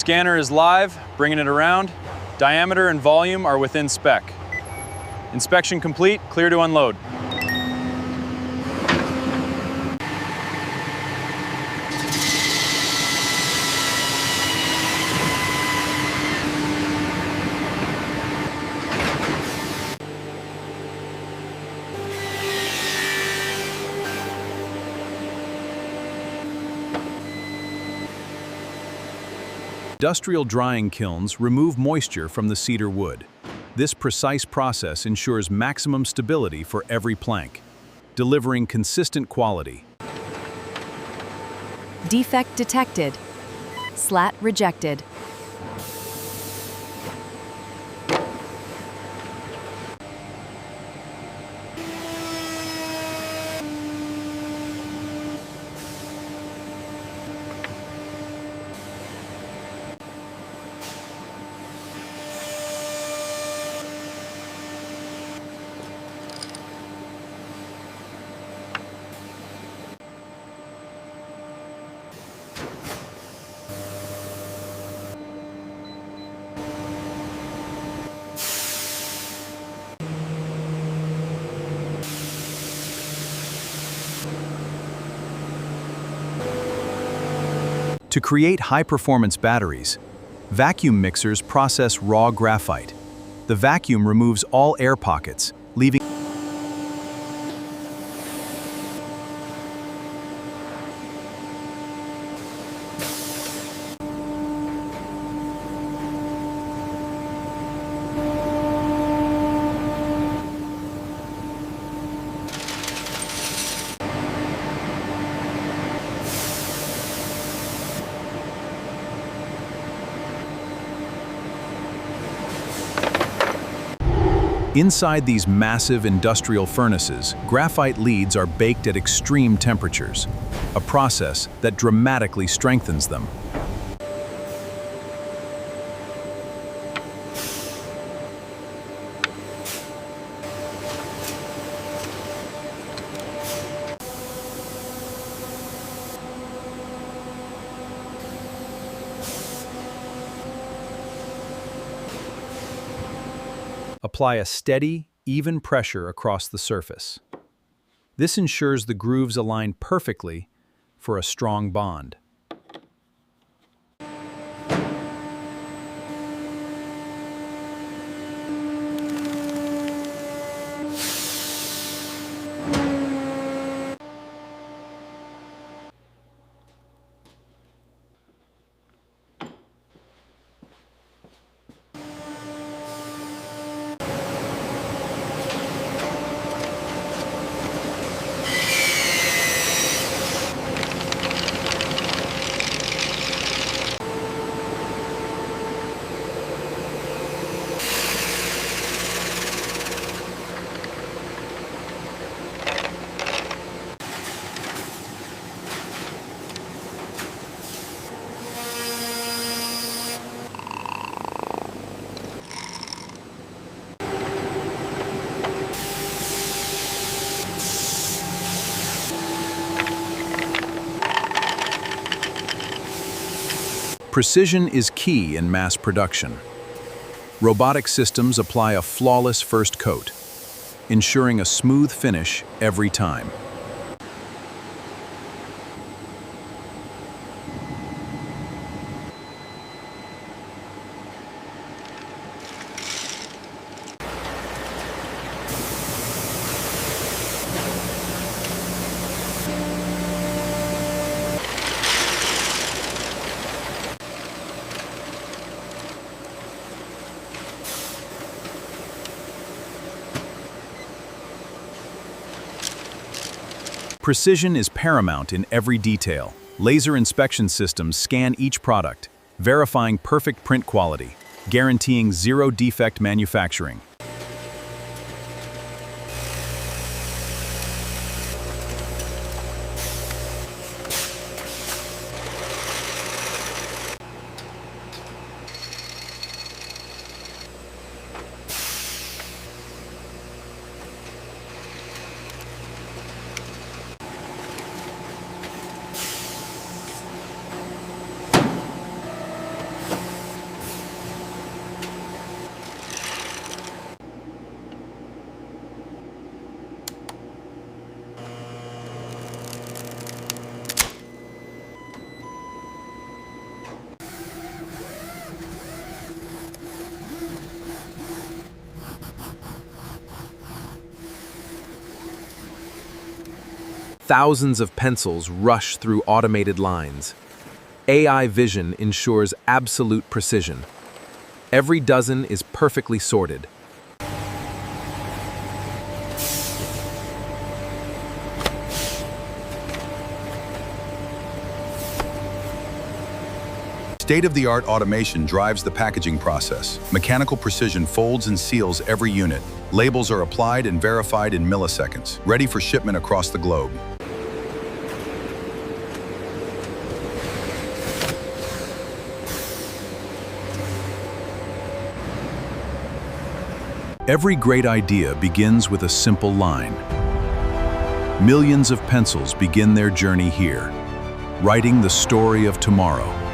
Scanner is live, bringing it around. Diameter and volume are within spec. Inspection complete, clear to unload. Industrial drying kilns remove moisture from the cedar wood. This precise process ensures maximum stability for every plank, delivering consistent quality. Defect detected. Slat rejected. To create high-performance batteries, vacuum mixers process raw graphite. The vacuum removes all air pockets, leaving Inside these massive industrial furnaces, graphite leads are baked at extreme temperatures, a process that dramatically strengthens them. Apply a steady, even pressure across the surface. This ensures the grooves align perfectly for a strong bond. Precision is key in mass production. Robotic systems apply a flawless first coat, ensuring a smooth finish every time. Precision is paramount in every detail. Laser inspection systems scan each product, verifying perfect print quality, guaranteeing zero-defect manufacturing. Thousands of pencils rush through automated lines. AI vision ensures absolute precision. Every dozen is perfectly sorted. State-of-the-art automation drives the packaging process. Mechanical precision folds and seals every unit. Labels are applied and verified in milliseconds, ready for shipment across the globe. Every great idea begins with a simple line. Millions of pencils begin their journey here, writing the story of tomorrow.